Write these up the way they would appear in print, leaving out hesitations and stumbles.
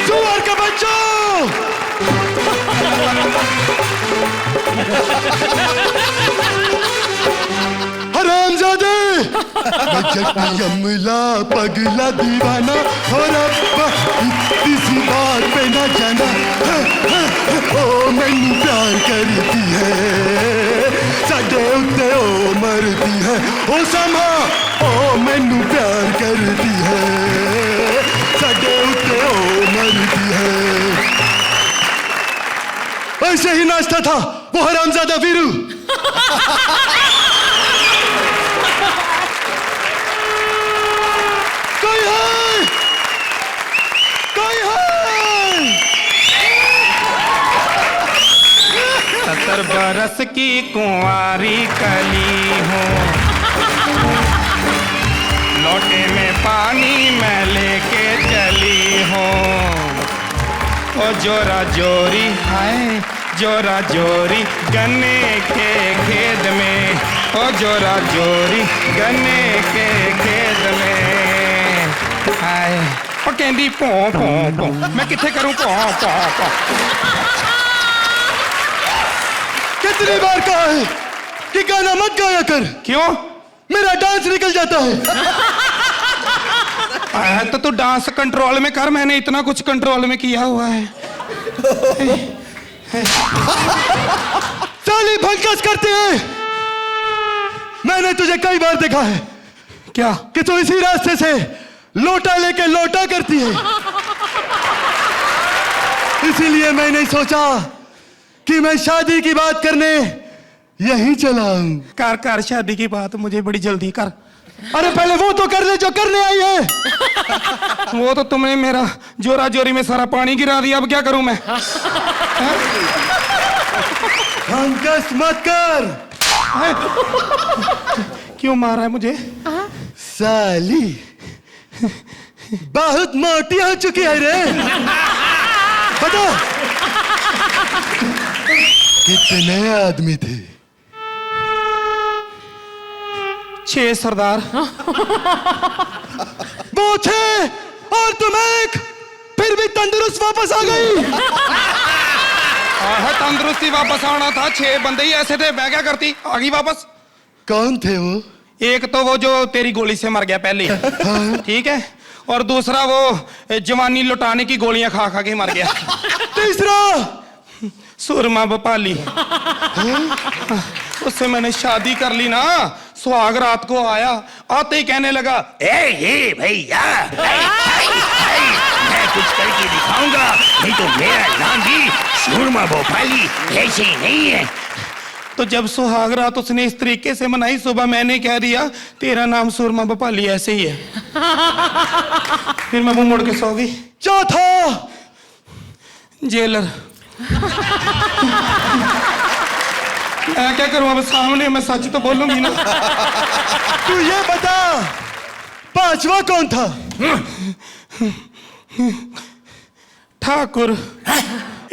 सुअर का बच्चा! हरामजादे! यमला पगला दीवाना और अब्बा किसी बात पे ना जाना। ओ मैनू प्यार करती है, साडे उत्ते ओ मरती है। ओ समा ओ मैनू प्यार करती है, साडे उत्ते ओ मरती है। ऐसे ही नाचता था वो हरामजादा वीरू। कोई है? कोई है? 70 बरस की कुंवारी कली हूँ, लोटे में पानी मैं लेके चली हूँ। ओ जोरा जोरी हाय जोरा जोरी गन्ने के खेत में, ओ जोरा जोरी गन्ने के खेत में हाय। ओ कहती पो पो पो, मैं किथे करूं पो पो पो। कितनी बार कहा है कि गाना मत गाया कर? क्यों? मेरा डांस निकल जाता है। तो तू डांस कंट्रोल में कर, मैंने इतना कुछ कंट्रोल में किया हुआ है। साली भंकस करते हैं। मैंने तुझे कई बार देखा है क्या कि तू इसी रास्ते से लोटा लेके लोटा करती है। इसीलिए मैंने सोचा कि मैं शादी की बात करने यहीं चला आऊं। कर कर शादी की बात, मुझे बड़ी जल्दी कर। अरे पहले वो तो कर ले जो करने आई है। वो तो तुमने मेरा जोरा जोरी में सारा पानी गिरा दिया, अब क्या करूं मैं? भंकस मत कर। क्यों मारा है मुझे? साली बहुत मोटी हो चुकी है रे। बता कितने आदमी थे? 6 सरदार। वो 6 और तुम 1, फिर भी तंदुरुस्त वापस आ गई। तंदुरुस्ती वापस आना था, 6 बंदे ही ऐसे थे, मैं क्या करती? आ गई वापस। कौन थे वो? एक तो वो जो तेरी गोली से मर गया पहले, ठीक है, और दूसरा वो जवानी लुटाने की गोलियां खा खा के मर गया। तीसरा सुरमा भोपाली, उससे मैंने शादी कर ली ना। सुहाग रात को आया, आते ही कहने लगा, ए भैया मैं कुछ करके दिखाऊंगा, नहीं तो मेरा नाम भी सुरमा भोपाली ऐसे ही नहीं है। तो जब सुहाग रात उसने इस तरीके से मनाई, सुबह मैंने कह दिया तेरा नाम सुरमा भोपाली ऐसे ही है। फिर मैं मुंह मोड़ के सो गई। चौथा जेलर। मैं क्या करूं अब, सामने मैं सच तो बोलूंगी ना। तू ये बता 5वां कौन था? ठाकुर।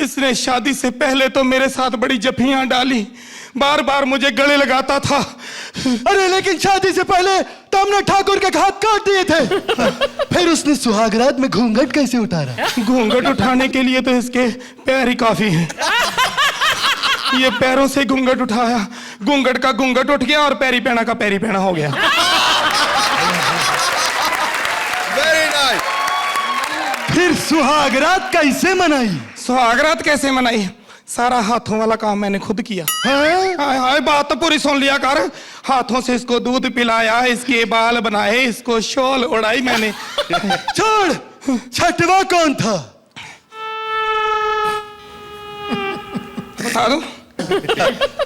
इसने शादी से पहले तो मेरे साथ बड़ी जफियां डाली, बार बार मुझे गले लगाता था। अरे लेकिन शादी से पहले तो हमने ठाकुर के हाथ काट दिए थे। फिर उसने सुहागरात में घूंघट कैसे उतारा? घूंघट उठाने के लिए तो इसके पैर ही काफी हैं। ये पैरों से घूंघट उठाया, घूंघट का घूंघट उठ गया और पैरी पैना का पैरी पैना हो गया। Very nice. फिर सुहागरात कैसे मनाई? सुहागरात कैसे मनाई? सारा हाथों वाला काम मैंने खुद किया। हाय हाय, बात तो पूरी सुन लिया कर। हाथों से इसको दूध पिलाया, इसके बाल बनाए, इसको शॉल उड़ाई मैंने। छोड़, 6वां कौन था? बता दो।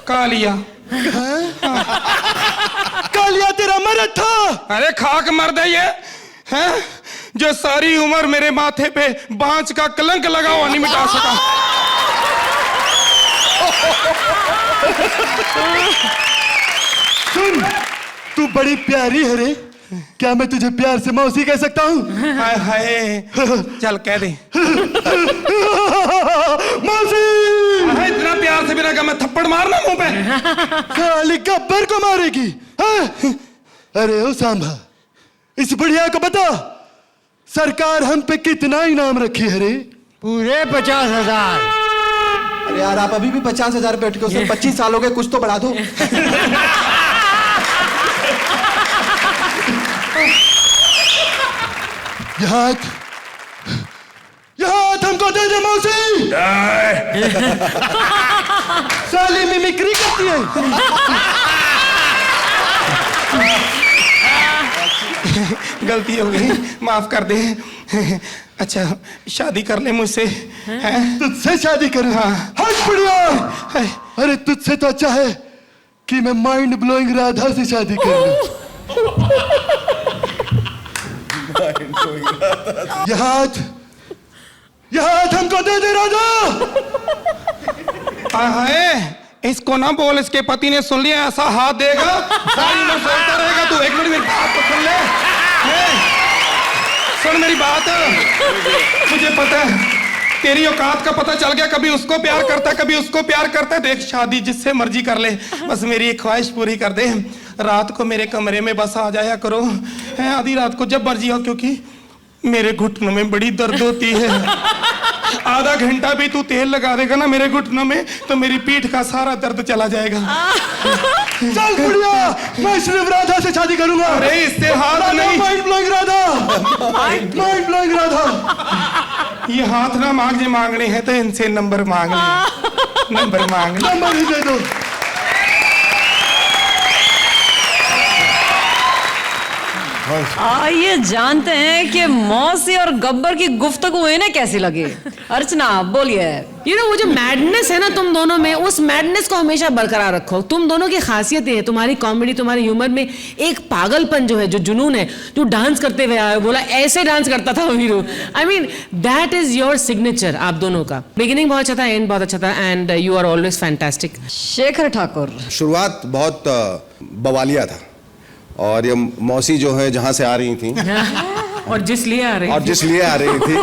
कालिया। कालिया तेरा मर्द था? अरे खाक मर्द है ये, हैं? जो सारी उम्र मेरे माथे पे बांझ का कलंक लगा हुआ नहीं मिटा सका। सुन, तू बड़ी प्यारी है रे। क्या मैं तुझे प्यार से मौसी कह सकता हूँ? हाय हाय, चल कह दे। मौसी। इतना प्यार से बिना कहा मैं थप्पड़ मारना मुंह पे? खाली गब्बर को मारेगी? हाँ? अरे ओ सांभा, इस बुढ़िया को बता सरकार हम पे कितना इनाम रखी है रे? पूरे 50,000। अरे यार आप अभी भी 50,000 पे अटके हो सर, 25 साल हो गए, कुछ तो बढ़ा दो। यहाँ हमको दे दे मौसी। साली मिमिक्री करती है। गलती हो गई, माफ कर दे। अच्छा शादी कर ले मुझसे। तुझसे शादी करूं? हाँ बढ़िया। अरे तुझसे तो अच्छा है कि मैं माइंड ब्लोइंग राधा से शादी कर लूं। यहाँ हमको दे दे राधा। हाय, इसको ना बोल, इसके पति ने सुन लिया, ऐसा हाथ देगा सारी उम्र सोचता रहेगा तू। एक मिनट मेरी बात तो सुन ले। सुन मेरी बात, मुझे पता है तेरी औकात का पता चल गया। कभी उसको प्यार करता है, कभी उसको प्यार करता है। देख शादी जिससे मर्जी कर ले, बस मेरी एक ख्वाहिश पूरी कर दे। रात को मेरे कमरे में बस आ जाया करो, है आधी रात को जब मर्जी हो, क्योंकि मेरे घुटनों में बड़ी दर्द होती है। आधा घंटा भी तू तेल लगा देगा ना मेरे घुटनों में तो मेरी पीठ का सारा दर्द चला जाएगा। चल बुढ़िया, मैं सिर्फ राधा से शादी करूंगा। अरे इससे हाथ नहीं, mind blowing Radha, mind blowing Radha. ये हाथ ना मांगने मांगने हैं तो इनसे नंबर मांग ले। नंबर मांग ले। नंबर ही दे दो। आइए जानते हैं कि मौसी और गब्बर की गुफ्तगू इन्हें कैसी लगी। अर्चना बोलिए। वो जो मैडनेस है ना तुम दोनों में, उस मैडनेस को हमेशा बरकरार रखो। तुम दोनों की खासियत है, तुम्हारी कॉमेडी, तुम्हारे ह्यूमर में एक पागलपन जो है, जो जुनून है, जो डांस करते हुए आए, बोला ऐसे डांस करता था Veeru. I mean that is your signature आप दोनों का। बिगिनिंग बहुत अच्छा था, एंड बहुत अच्छा था, and you are always fantastic. Shekhar Thakur. शुरुआत बहुत बवालिया था और ये मौसी जो है जहाँ से आ रही थी और जिस लिए आ रही थी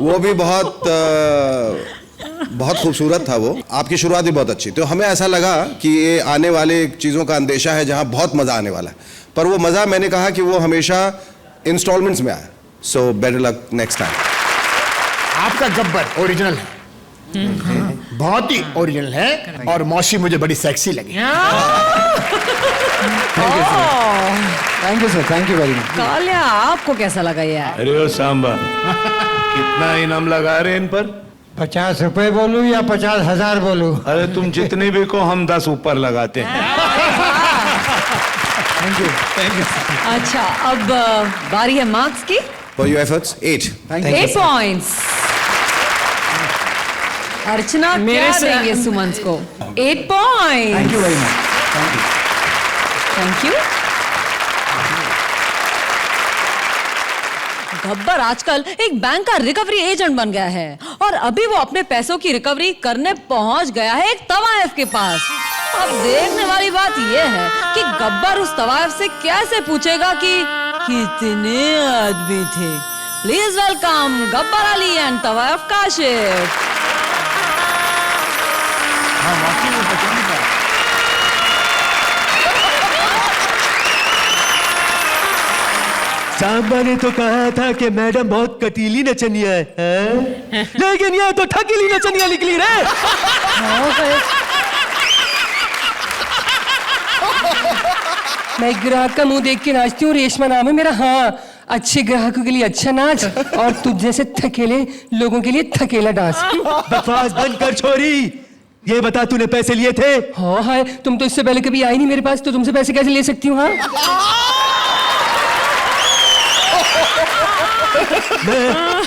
वो भी बहुत खूबसूरत था। वो आपकी शुरुआत भी बहुत अच्छी, तो हमें ऐसा लगा कि ये आने वाले चीज़ों का अंदेशा है जहाँ बहुत मज़ा आने वाला है, पर वो मज़ा मैंने कहा कि वो हमेशा इंस्टॉलमेंट्स में आए। So better luck next time. आपका गब्बर ओरिजिनल है, बहुत ही ओरिजिनल है, और मौसी मुझे बड़ी सेक्सी लगी। Thank you sir, thank you very much. Kalia आपको कैसा लगा यार? अरे ओ सांबा, कितना इनाम लगा रहे इन पर? 50 रुपए बोलूं या 50,000 बोलूं? अरे तुम जितने भी को हम 10 ऊपर लगाते हैं। Thank you. अच्छा अब बारी है मार्क्स की। For your efforts 8 points. Archana मेरे क्या से देंगे सुमन को? 8 point. Thank you very much. Thank you. Gabbar आजकल एक बैंक का रिकवरी एजेंट बन गया है और अभी वो अपने पैसों की रिकवरी करने पहुंच गया है एक तवायफ के पास। अब देखने वाली बात यह है कि गब्बर उस तवायफ से कैसे पूछेगा कि कितने आदमी थे। Please welcome Gabbar Ali and तवायफ काशिफ। सांबा ने तो कहा था कि मैडम बहुत कटीली नचनिया है, लेकिन ये तो ठकीली नचनिया निकली रे। मैं ग्राहक का मुंह देख के नाचती हूँ, रेशमा नाम है मेरा। हाँ, अच्छे ग्राहकों के लिए अच्छा नाच और तुझ जैसे थकेले लोगों के लिए थकेला डांस। बकवास बंद कर छोरी, ये बता तूने पैसे लिए थे? हाँ हाय, तुम तो इससे पहले कभी आई नहीं मेरे पास, तो तुमसे पैसे कैसे ले सकती हूँ? हाँ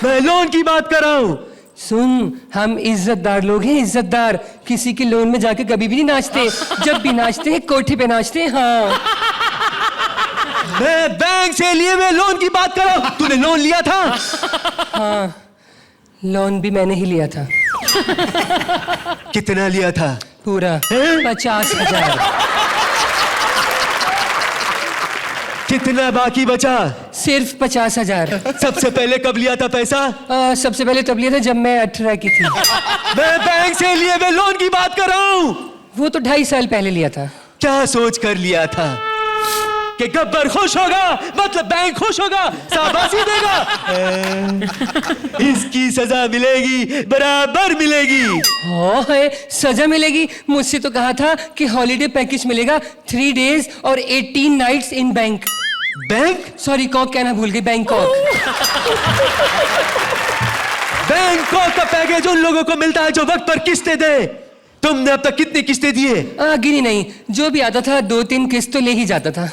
मैं लोन की बात कर रहा हूँ। सुन, हम इज्जतदार लोग हैं, इज्जतदार। किसी के लोन में जाके कभी भी नहीं नाचते, जब भी नाचते हैं कोठे पे नाचते हैं। हाँ, मैं बैंक से लिए हुए लोन की बात कर रहा हूँ। तूने लोन लिया था? हाँ, लोन भी मैंने ही लिया था। कितना लिया था? पूरा 50,000। कितना बाकी बचा? सिर्फ 50,000। सबसे पहले कब लिया था पैसा? सबसे पहले तब लिया था जब मैं 18 की थी। मैं बैंक से लिए हुए लोन की बात कर रहा हूँ। वो तो 2.5 साल पहले लिया था। क्या सोच कर लिया था? कि गब्बर खुश होगा मतलब बैंक खुश होगा, शाबाशी देगा। इसकी सजा मिलेगी, बराबर मिलेगी। हाँ है, सजा मिलेगी। मुझसे तो कहा था कि हॉलीडे पैकेज मिलेगा 3 days और 18 nights इन बैंक। बैंक? सॉरी, कॉक कहना भूल गई, बैंकॉक। बैंकॉक का पैकेज उन लोगों को मिलता है जो वक्त पर किस्तें दे। तुमने अब तक कितनी किस्तें दिए? गिनी नहीं, जो भी आता था 2-3 किस्त तो ले ही जाता था।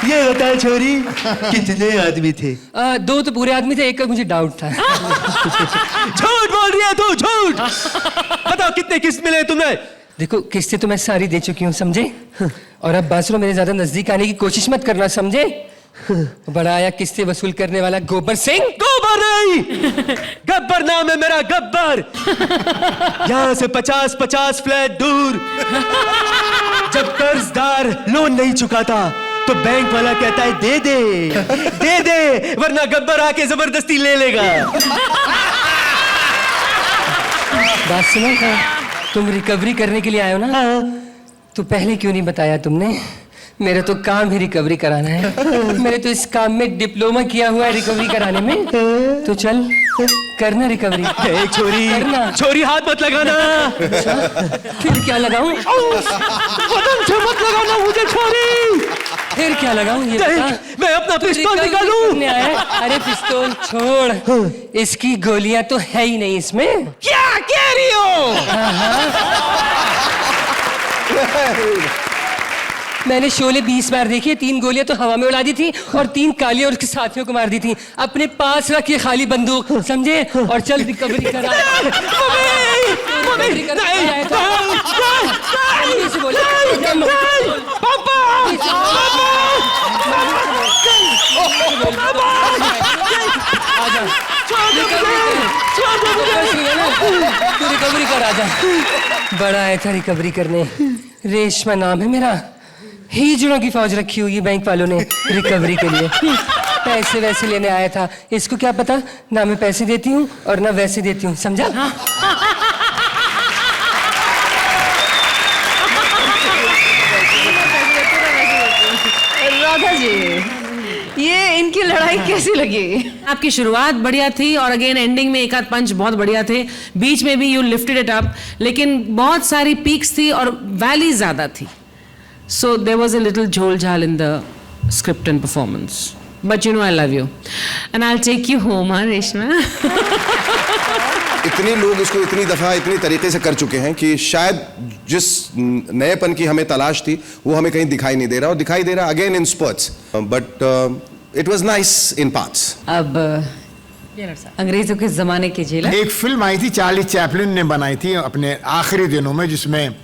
ये बताए छोरी, कितने आदमी थे? 2 तो पूरे आदमी थे, एक का मुझे डाउट था। झूठ बोल रही है तू, झूठ। बताओ कितने किस्त मिले तुम्हें? देखो, किस्तें तो मैं सारी दे चुकी हूँ, समझे? और अब बासुरो मेरे ज्यादा नजदीक आने की कोशिश मत करना, समझे? बड़ा आया किस्तें वसूल करने वाला गोबर सिंह। गोबर नहीं, गब्बर नाम है मेरा, गब्बर। यहाँ से 50-50 फ्लैट दूर। जब कर्जदार लोन नहीं चुकाता तो बैंक वाला कहता है दे दे, वरना गब्बर आके जबरदस्ती ले लेगा। बात सुनो, तुम रिकवरी करने के लिए आए हो ना? तो पहले क्यों नहीं बताया तुमने? मेरा तो काम ही रिकवरी कराना है। मैंने तो इस काम में डिप्लोमा किया हुआ है रिकवरी कराने में। तो चल करना रिकवरी। छोरी करना। छोरी हाथ मत लगाना। फिर क्या लगाऊं? बदन से मत लगाना मुझे छोरी। फिर क्या लगाऊं? ये बता। मैं अपना पिस्तौल रिकवरी निकालूं? करने आया है? अरे पिस्तौल छोड़, इसकी गोलियां तो है ही नहीं इसमें। क्या कह रही हो? मैंने शोले 20 बार देखी है, 3 गोलियां तो हवा में उड़ा दी थी और 3 काली और उसके साथियों को मार दी थी। अपने पास रख ये खाली बंदूक, समझे? और चल रिकवरी करा। तू रिकवरी कर, आजा। बड़ा आया था रिकवरी करने। रेशमा नाम है मेरा। हिजड़ों की फौज रखी हुई है बैंक वालों ने रिकवरी के लिए। पैसे वैसे लेने आया था, इसको क्या पता ना मैं पैसे देती हूँ और ना वैसे देती हूँ, समझा? राधा जी, ये इनकी लड़ाई कैसी लगी? आपकी शुरुआत बढ़िया थी और अगेन एंडिंग में एक आध पंच बहुत बढ़िया थे। बीच में भी यू लिफ्टेड इट अप, लेकिन बहुत सारी पीक्स थी और वैली ज्यादा थी। So there was a little jhol jhal in the script and performance. But you know I love you. And I'll take you home, huh, Reshma? इतने लोग इसको इतनी दफा इतनी तरीके से कर चुके हैं कि शायद जिस नएपन की हमें तलाश थी वो हमें कहीं दिखाई नहीं दे रहा, और दिखाई दे रहा again in sprouts, but it was nice in parts. अब अंग्रेजों के जमाने की जेल। एक फिल्म आई थी, चार्ली चैपलिन ने बनाई थी अपने आखिरी दिनों में, जिसमें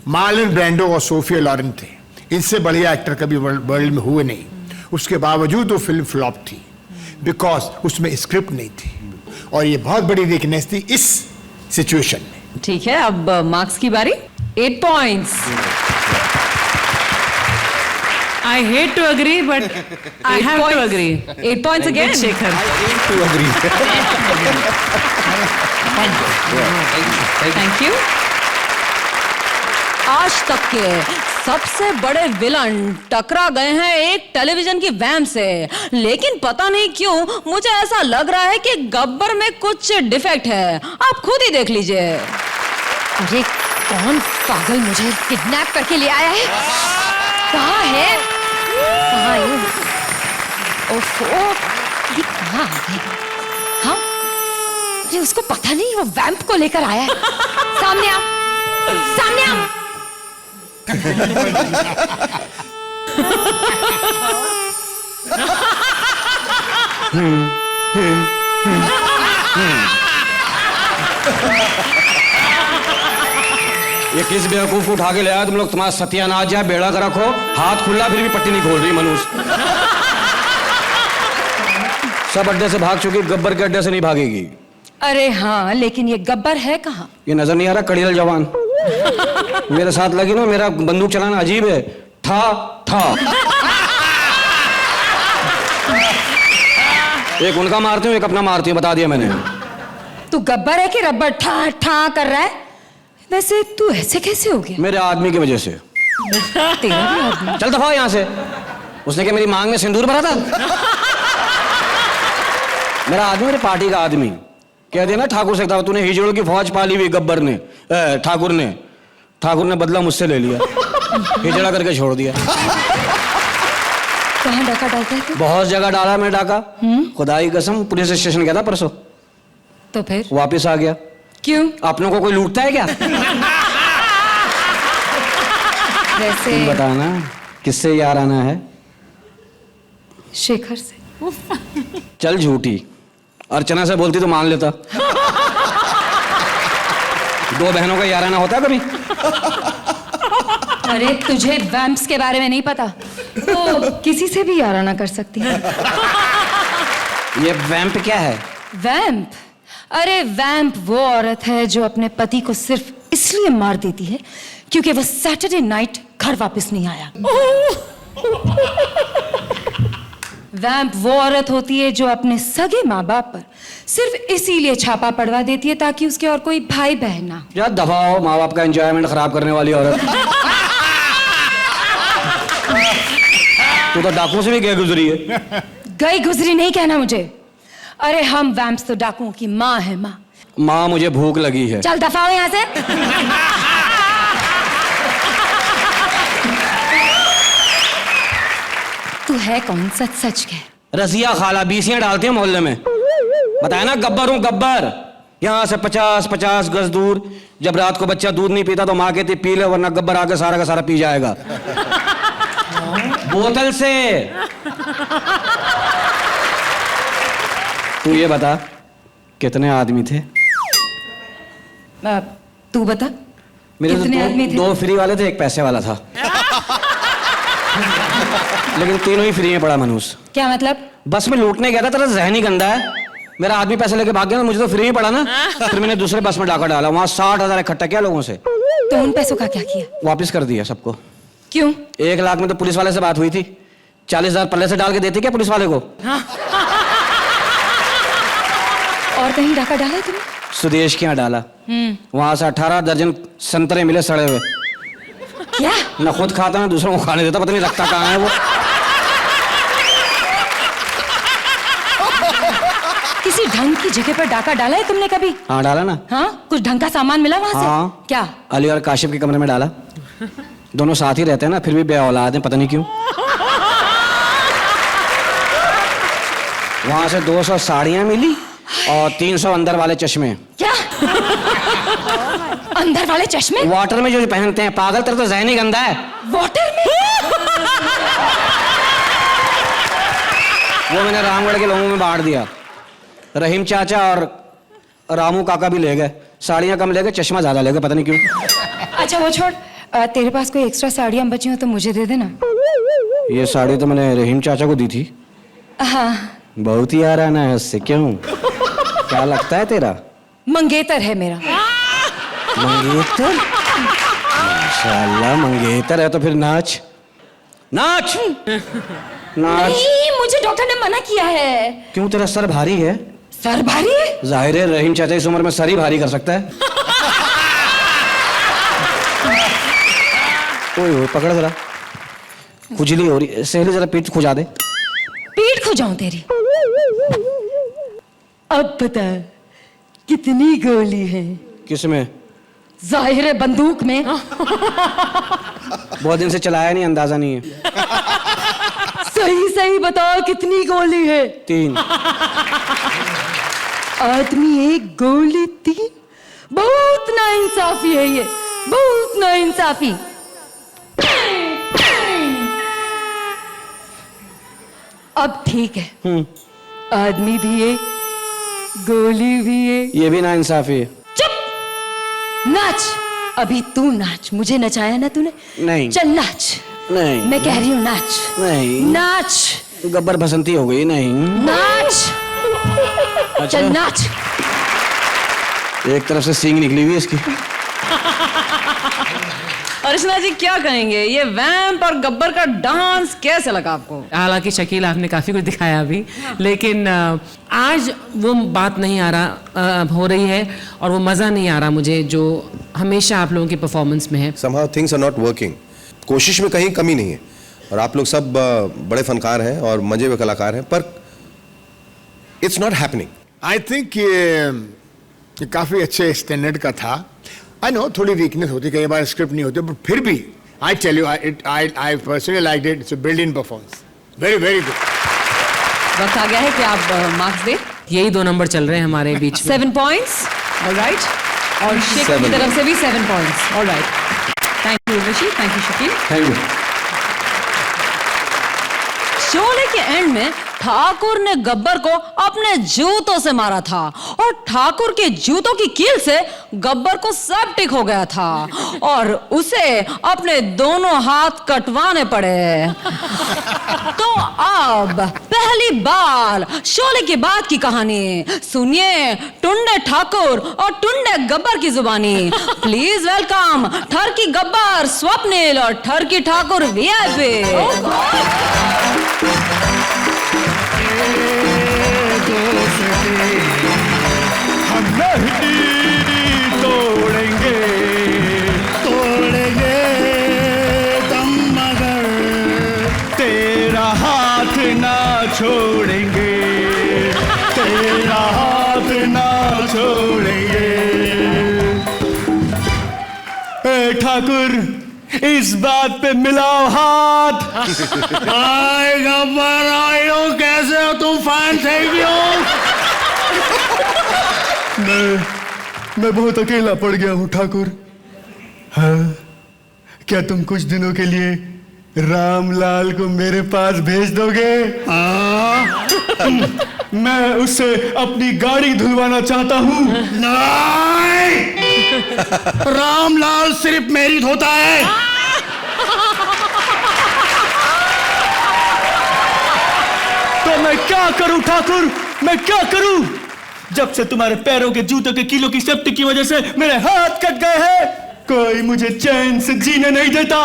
मार्लन ब्रैंडो और सोफिया लॉरेन थे। इनसे बढ़िया एक्टर कभी वर्ल्ड में हुए नहीं। उसके बावजूद वो फिल्म फ्लॉप थी बिकॉज उसमें स्क्रिप्ट नहीं थी, और ये बहुत बड़ी वीकनेस थी इस सिचुएशन में। ठीक है, अब मार्क्स की बारी। 8 points. I hate to agree, but I have to agree. 8 points again. Shekhar. To agree. Thank you. आज तक के सबसे बड़े विलन टकरा गए हैं एक टेलीविजन की वैन से, लेकिन पता नहीं क्यों मुझे ऐसा लग रहा है कि गब्बर में कुछ डिफेक्ट है। आप खुद ही देख लीजिए। अरे कौन पागल मुझे किडनैप करके ले आया है? कहाँ है? कहाँ है? ओफो, ये कहाँ आ गए? हाँ, ये उसको पता नहीं वो वैम्प को लेकर आया है। सामने आ, सामने आ। ये किस बेवकूफ को उठा के ले आया तुम लोग? तुम्हारा सत्यानाश है, बेड़ा कर रखो। हाथ खुला फिर भी पट्टी नहीं खोल रही मनुष्य। सब अड्डे से भाग चुकी, गब्बर के अड्डे से नहीं भागेगी। अरे हाँ, लेकिन ये गब्बर है कहाँ? ये नजर नहीं आ रहा कड़ील जवान मेरे साथ लगी ना, मेरा बंदूक चलाना अजीब है। था एक उनका मारती हूँ, एक अपना मारती हूँ, बता दिया मैंने। तू गब्बर है कि रब्बर ठा ठा कर रहा है? वैसे तू ऐसे कैसे हो गया? मेरे आदमी की वजह से। तेरा भी आदमी? चल दफा यहाँ से। उसने क्या मेरी मांग में सिंदूर भरा था? मेरा आदमी, मेरे पार्टी का आदमी। कह दिया ना ठाकुर से, तूने हिजड़ों की फौज पाली हुई गब्बर ने, ठाकुर ने बदला मुझसे ले लिया, हिजड़ा करके छोड़ दिया। कहाँ डाका डालता है तू? बहुत जगह डाला मैं डाका। खुदा की कसम, पुलिस स्टेशन गया था परसों। तो फिर वापिस आ गया। क्यों? अपनों को कोई लूटता है क्या? वैसे तुम बताना किससे यार आना है? शेखर से। चल झूठी, अर्चना से बोलती तो मान लेता। दो बहनों का याराना होता है कभी? अरे तुझे वैम्प्स के बारे में नहीं पता, तो किसी से भी याराना कर सकती है। ये वैम्प क्या है? वैम्प? अरे वैम्प वो औरत है जो अपने पति को सिर्फ इसलिए मार देती है क्योंकि वो सैटरडे नाइट घर वापस नहीं आया। वैम्प वो औरत होती है जो अपने सगे माँ बाप पर सिर्फ इसीलिए छापा पड़वा देती है ताकि उसके और कोई भाई बहन ना हो। यार दफा हो, माँ बाप का एंजॉयमेंट खराब करने वाली औरत। तू तो डाकुओं से भी गए गुजरी है। गई गुजरी नहीं कहना मुझे। अरे हम वैम्प्स तो डाकुओं की माँ है। माँ मुझे भूख लगी है। चल दफा हो यहाँ से। तू है कौन? सच सच कह। रसिया खाला, बीसियां डालती है मोहल्ले में। बताया ना गब्बर हूं गब्बर। यहाँ से 50-50 गज दूर। जब रात को बच्चा दूध नहीं पीता तो माँ कहती पी ले, वरना गब्बर आके सारा का सारा पी जाएगा बोतल से। तू ये बता कितने आदमी थे? तू बता। मेरे कितने आदमी थे? 2 फ्री वाले थे, 1 पैसे वाला था। लेकिन तीनों ही फ्री में पड़ा मनूस। क्या मतलब? बस में लूटने गया था, तेरा जहन ही गंदा है। मेरा आदमी पैसे लेके भाग गया, मुझे तो फ्री में पड़ा ना। फिर मैंने दूसरे बस में डाका डाला, वहां 60,000 इकट्ठा किया लोगों से। तो उन पैसों का क्या किया? वापिस कर दिया सबको। क्यों? 1 लाख में तो पुलिस वाले से बात हुई थी। 40,000 पल्ले से डाल के देती क्या पुलिस वाले को? हाँ। और कहीं डाका डाला है तुमने? सुदेश के यहाँ डाला। वहां से 18 दर्जन संतरे मिले सड़े हुए। क्या? ना खुद खाता ना दूसरों को खाने देता, पता नहीं रखता कहाँ है वो। किसी ढंग की जगह पर डाका डाला है तुमने कभी? हाँ डाला ना। हाँ, कुछ ढंग का सामान मिला वहां से? हाँ। क्या? अली और काशिफ के कमरे में डाला। दोनों साथ ही रहते हैं ना, फिर भी बे औलाद हैं, पता नहीं क्यों। वहां से 200 साड़ियां मिली और 300 अंदर वाले चश्मे। क्या? अंदर वाले चश्मे? वाटर में जो पहनते हैं। पागल, तेरा तो ज़हन ही गंदा है। वाटर में? वो मैंने रामगढ़ के लोगों में बांट दिया। रहीम चाचा और रामू काका भी ले गए। साड़ियां कम ले गए, चश्मा ज्यादा ले गए, पता नहीं क्यों। अच्छा वो छोड़, तेरे पास कोई एक्स्ट्रा साड़ियां बची हो तो मुझे दे देना। ये साड़ी तो मैंने रहीम चाचा को दी थी। हाँ। बहुत ही आराना है उससे। क्यों, क्या लगता है तेरा? मंगेतर है मेरा। मंगेतर? माशाल्लाह मंगेतर है तो फिर नाच नाच नाच। नहीं, मुझे डॉक्टर ने मना किया है। क्यों, तेरा सर भारी है? सर भारी है? जाहिर है रहीम चाचा इस उम्र में सर ही भारी कर सकता है। ओए पकड़ जरा, खुजली हो रही। सहेली जरा पीठ खुजा दे। पीठ खुजाऊं तेरी? अब बता कितनी गोली है? किसमें? जाहिर है बंदूक में। बहुत दिन से चलाया नहीं, अंदाजा नहीं है। सही सही बताओ कितनी गोली है? 3। आदमी 1 गोली 3? बहुत नाइंसाफी है ये, बहुत नाइंसाफी। अब ठीक है, आदमी भी 1, गोली भी 1। ये भी नाइंसाफी है। चुप! नाच, अभी तू नाच। मुझे नचाया ना तूने? नहीं। चल नाच। नहीं, मैं कह रही हूँ नाच। नहीं नाच। गब्बर बसंती हो गई। नहीं नाच। अच्छा। चल नाच। एक तरफ से सींग निकली हुई है इसकी। अरे अर्चना जी क्या कहेंगे, ये वैम्प और गब्बर का डांस कैसे लगा आपको? हालांकि शकील आपने काफी कुछ दिखाया अभी, लेकिन आज वो बात नहीं हो रही है और वो मजा नहीं आ रहा मुझे जो हमेशा आप लोगों की परफॉर्मेंस में है। Somehow things are not working. कोशिश में कहीं कमी नहीं है और आप लोग सब बड़े फनकार हैं और मजे हुए कलाकार हैं, पर it's not happening. I think ये काफी अच्छे स्टैंडर्ड का था। आई नो थोड़ी वीकनेस होती, कई बार स्क्रिप्ट नहीं होती, बट फिर भी I tell you I personally like it. It's a brilliant performance, very very good. वक्त आ गया है कि आप मार्क्स दें। यही 2 नंबर चल रहे हैं हमारे बीच में। 7 points, ऑलराइट, और शेखर की तरफ से भी 7 points, alright. Thank you Rishi, thank you Shakeel. Thank you. Sholay के एंड में ठाकुर ने गब्बर को अपने जूतों से मारा था और ठाकुर के जूतों की कील से गब्बर को सेप्टिक हो गया था और उसे अपने दोनों हाथ कटवाने पड़े। तो अब पहली बार शोले के बाद की कहानी सुनिए टुंडे ठाकुर और टुंडे गब्बर की जुबानी। प्लीज वेलकम ठरकी गब्बर स्वप्निल और ठरकी ठाकुर वीआईपी। हम नहीं तोड़ेंगे दम मगर तेरा हाथ ना छोड़ेंगे, तेरा हाथ ना छोड़ेंगे। ए ठाकुर इस बात पे मिलाओ हाथ। आए गब्बर आए हो, कैसे हो तुम? Fine, thank you. मैं बहुत अकेला पड़ गया हूँ ठाकुर। हाँ, क्या तुम कुछ दिनों के लिए रामलाल को मेरे पास भेज दोगे? मैं उससे अपनी गाड़ी धुलवाना चाहता हूँ। नहीं, रामलाल सिर्फ मेरी धोता है। तो मैं क्या करूं ठाकुर, मैं क्या करूं? जब से तुम्हारे पैरों के जूतों के कीलों की सेफ्टी की वजह से मेरे हाथ कट गए हैं, कोई मुझे चैन से जीने नहीं देता।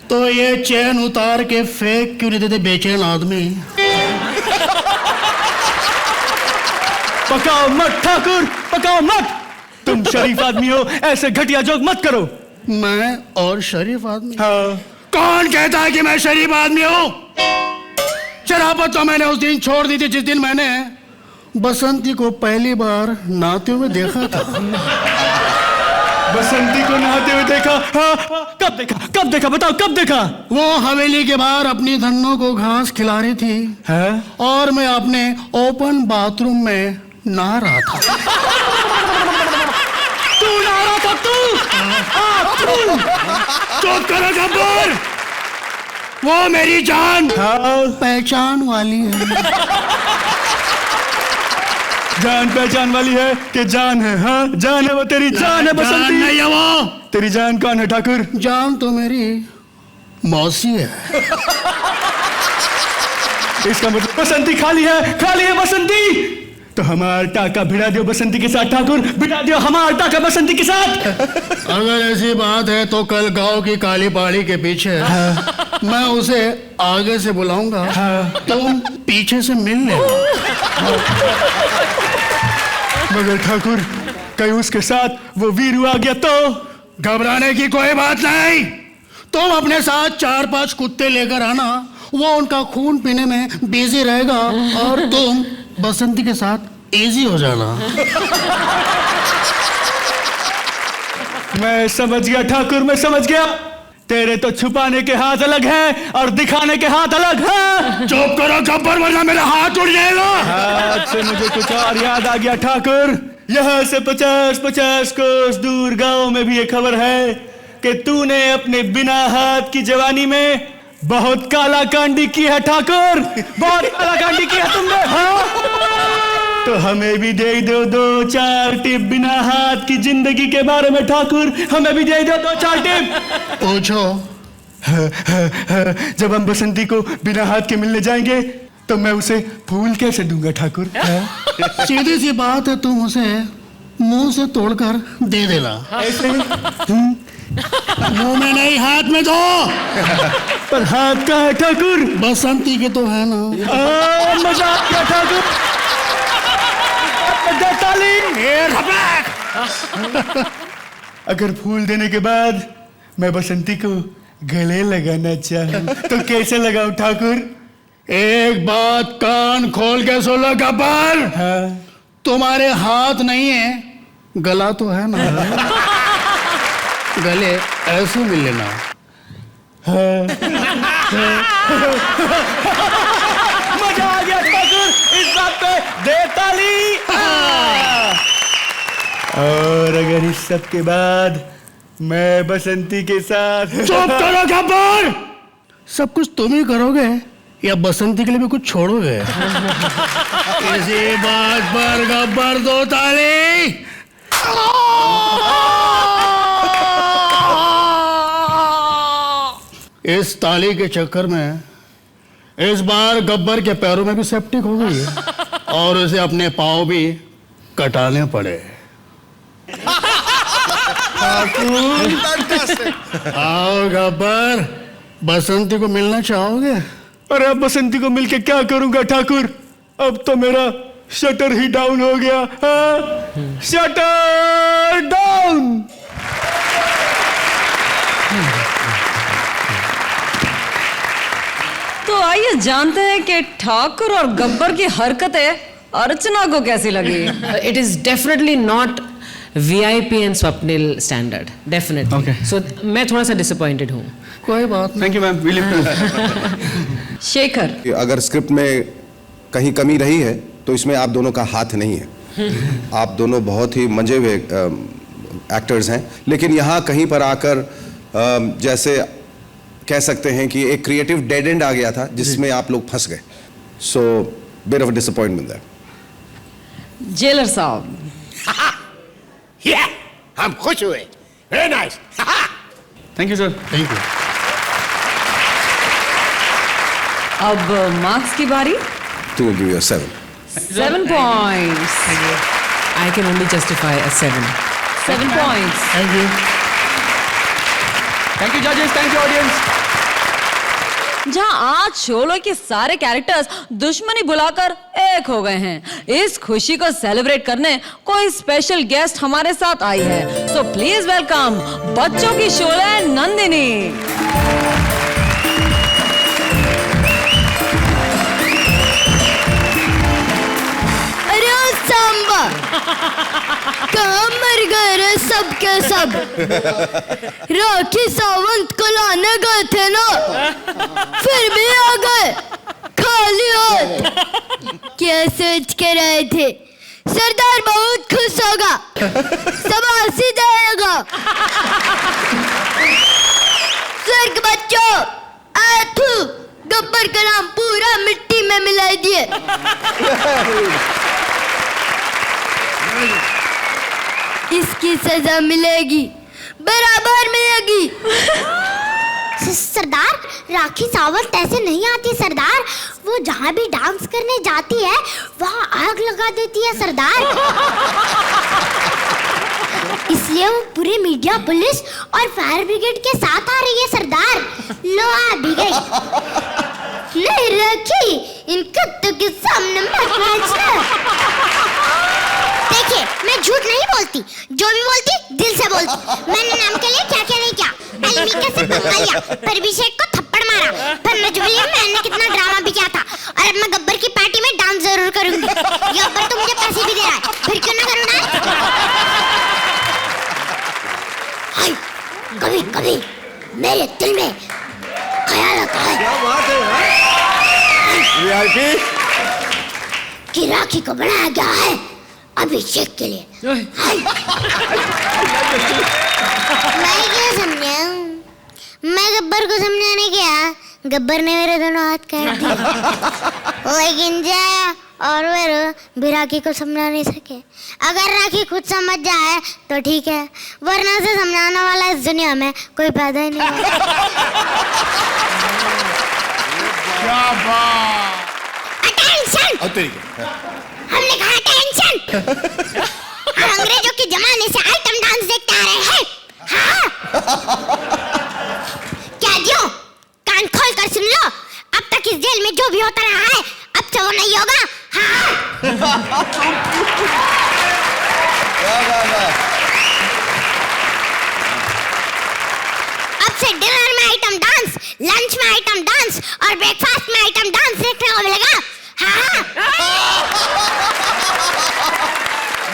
तो ये चैन उतार के फेंक क्यों नहीं देते बेचैन आदमी? पकाओ मत ठाकुर, पकाओ मत। तुम शरीफ आदमी हो, ऐसे घटिया जोक मत करो। मैं और शरीफ आदमी? हाँ। कौन कहता है कि मैं शरीफ आदमी हूं? शराबत तो मैंने उस दिन छोड़ दी थी जिस दिन मैंने बसंती को पहली बार नहाते हुए देखा था। बसंती को नहाते हुए देखा? हाँ, कब देखा, कब देखा, बताओ कब देखा? वो हवेली के बाहर अपनी धन्नों को घास खिला रही थी। है? और मैं अपने ओपन बाथरूम में नहा रहा था। तू नहा रहा था? तू चुप करो गब्बर, वो मेरी जान पहचान वाली है। जान पहचान वाली है कि जान है? हाँ, जान है वो तेरी जान है बसंती। नहीं है वो। तेरी जान कौन है ठाकुर? जान तो मेरी मौसी है। इसका मतलब बसंती खाली है बसंती। तो हमारा टाका भिड़ा दियो बसंती के साथ ठाकुर, भिड़ा दियो हमारा टाका बसंती के साथ। अगर ऐसी बात है तो कल गांव की काली पहाड़ी के पीछे मैं उसे आगे से बुलाऊंगा, तुम पीछे से मिल लेना। मगर ठाकुर कहीं उसके साथ वो वीरू आ गया तो? घबराने की कोई बात नहीं, तुम अपने साथ 4-5 कुत्ते लेकर आना, वो उनका खून पीने में बिजी रहेगा और तुम बसंती के साथ इजी हो जाना। मैं समझ गया ठाकुर, मैं समझ गया। तेरे तो छुपाने के हाथ अलग हैं और दिखाने के हाथ अलग हैं। चुप करो गब्बर वरना मेरा हाथ उड़ जाएगा। हाथ से मुझे कुछ और याद आ गया ठाकुर। यहाँ से 50-50 कोस दूर गांव में भी ये खबर है कि तूने अपने बिना हाथ की जवानी में बहुत काला कांडी की है ठाकुर, बहुत काला कांडी की है तुमने। हाँ? तो हमें भी दे दो 2-4 टिप बिना हाथ की जिंदगी के बारे में ठाकुर, हमें भी दे दो 2-4 टिप। पूछो। जब हम बसंती को बिना हाथ के मिलने जाएंगे तो मैं उसे फूल कैसे दूंगा ठाकुर? सीधी सी बात है, तुम उसे मुंह से तोड़कर दे देना। ऐसे मुंह में नहीं, हाथ में दो। पर हाथ का है ठाकुर? बसंती के तो है ना। मजाक क्या ठाकुर? ताली। अगर फूल देने के बाद मैं बसंती को गले लगाना चाहूं तो कैसे लगाऊं ठाकुर? एक बात कान खोल के सुन लो गब्बर। तुम्हारे हाथ नहीं है, गला तो है ना। गले ऐसे मिल लेना। मजा आ गया ठाकुर, इस बात पे दे ताली। और अगर इस सब के बाद मैं बसंती के साथ चुप करो गब्बर। सब कुछ तुम ही करोगे या बसंती के लिए भी कुछ छोड़ोगे? इसी बात पर गब्बर दो ताली। इस ताली के चक्कर में इस बार गब्बर के पैरों में भी सेप्टिक हो गई है और उसे अपने पाँव भी कटाने पड़े। आओ गब्बर, बसंती को मिलना चाहोगे? अरे अब बसंती को मिलके क्या करूंगा ठाकुर? अब तो मेरा शटर ही डाउन हो गया। Shutter down. तो आइए जानते हैं कि ठाकुर और गब्बर की हरकतें अर्चना को कैसी लगी। It is definitely not VIP and Swapnil standard, definitely. So मैं थोड़ा सा डिसअपॉइंटेड हूँ। कोई बात नहीं। Thank you ma'am. शेखर, अगर स्क्रिप्ट में कहीं कमी रही है तो इसमें आप दोनों का हाथ नहीं है। आप दोनों बहुत ही मंजे हुए एक्टर्स हैं, लेकिन यहाँ कहीं पर आकर जैसे कह सकते हैं कि एक क्रिएटिव डेड एंड आ गया था जिसमें आप लोग फंस गए। So bit of disappointment that. Jailer साहब। हम खुश हुए। Very nice. Thank you sir. Thank you. अब मार्क्स की बारी। To will give you 7 points. I can only justify a 7. 7 points. Thank you. Thank you जजेस, थैंक यू ऑडियंस। जहां आज शोलो के सारे कैरेक्टर्स दुश्मनी बुलाकर एक हो गए हैं, इस खुशी को सेलिब्रेट करने कोई स्पेशल गेस्ट हमारे साथ आई है। सो प्लीज वेलकम बच्चों की शोले नंदिनी। अरे सांबा, कहाँ मर गए रे सब के सब? राखी सावंत को लाने गए थे ना, फिर भी आ गए खाली हाथ। क्या सोच के रहे थे? सरदार बहुत खुश होगा, सब हंसी जाएगा। स्वर्ग बच्चों, आथू गब्बर का नाम पूरा मिट्टी में मिला दिए। इसकी सजा मिलेगी, बराबर मिलेगी। सरदार, राखी सावंत ऐसे नहीं आती सरदार। वो जहाँ भी डांस करने जाती है वहाँ आग लगा देती है सरदार। इसलिए वो पूरे मीडिया, पुलिस और फायर ब्रिगेड के साथ आ रही है सरदार। लो आ भी गई। नहीं राखी, इन कुत्तों के सामने मत नाचना। देखिए, मैं झूठ नहीं बोलती, जो भी बोलती दिल से बोलती। मैंने नाम के लिए क्या क्या नहीं किया। अलमीका से पंगा लिया, परभिषेक को थप्पड़ मारा, फिर नजबुल में मैंने कितना ड्रामा भी किया था। और अब मैं गब्बर की पार्टी में डांस जरूर करूंगी। गब्बर तो मुझे पैसे भी दे रहा है, फिर क्यों ना करूं डांस? कभी कभी मेरे दिल में ख्याल आता है। क्या बात है यार? कि राखी को बनाया गया है अभिषेक के लिए। मैं क्या समझाऊं? मैं गब्बर को समझाने गया, गब्बर ने मेरे दोनों हाथ काट दिए। लेकिन जया और वेरो भी राखी को समझा नहीं सके। अगर राखी खुद समझ जाए तो ठीक है, वरना से समझाने वाला इस दुनिया में कोई पैदा ही नहीं हुआ। क्या बात। अटेंशन! हमने कहा अटेंशन! हम अंग्रेजों के जमाने से आइटम डांस देखते आ रहे हैं। हाँ? से डिनर में आइटम डांस, लंच में आइटम डांस और ब्रेकफास्ट में आइटम डांस देखने को मिलेगा। हाँ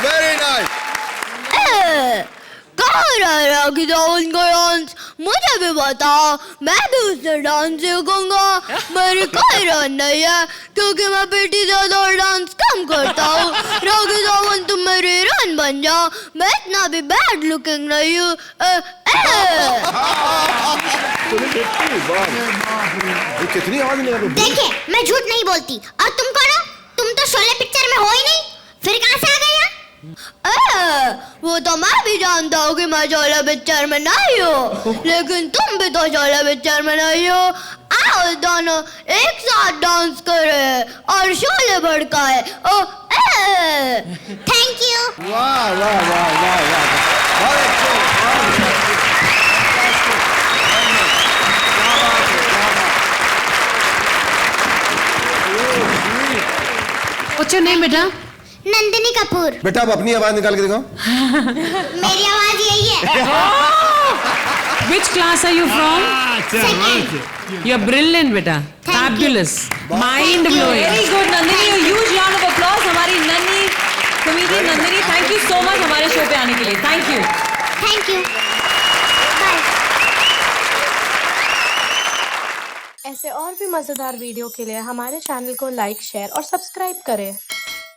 वेरी नाइस। कहाँ रह रहा किदा उनका डांस? मुझे भी बताओ, मैं भी उससे डांस सीखूंगा। मेरी कोई रन नहीं है क्योंकि मैं बेटी ज्यादा और डांस कम करता हूँ। रागी सावंत तुम मेरी रन बन जाओ, मैं इतना भी बैड लुकिंग नहीं हूँ। कितनी आवाज नहीं। देखिए मैं झूठ नहीं बोलती। और तुम कौन हो? तुम तो शोले पिक्चर में हो ही नहीं, फिर कहाँ से आ गए यहाँ? वो तो मैं भी जानता हूँ कि मैं शोले पिक्चर में नहीं हूँ, लेकिन तुम भी तो शोले पिक्चर में नहीं हो। आओ दोनों एक साथ डांस करे और शोले भड़काए। Thank you. वाह वाह वाह वाह वाह। What's your name, बेटा? नंदिनी कपूर। बेटा आप अपनी आवाज निकाल के दिखाओ। मेरी आवाज यही है। Which class are you from? Second. You're brilliant, बेटा. Fabulous. Mind blowing. Very good Nandini, huge round of applause हमारी नन्ही comedian Nandini. Thank you so much हमारे शो पे आने के लिए। Thank you. Thank you. ऐसे और भी मजेदार वीडियो के लिए हमारे चैनल को लाइक, शेयर और सब्सक्राइब करें।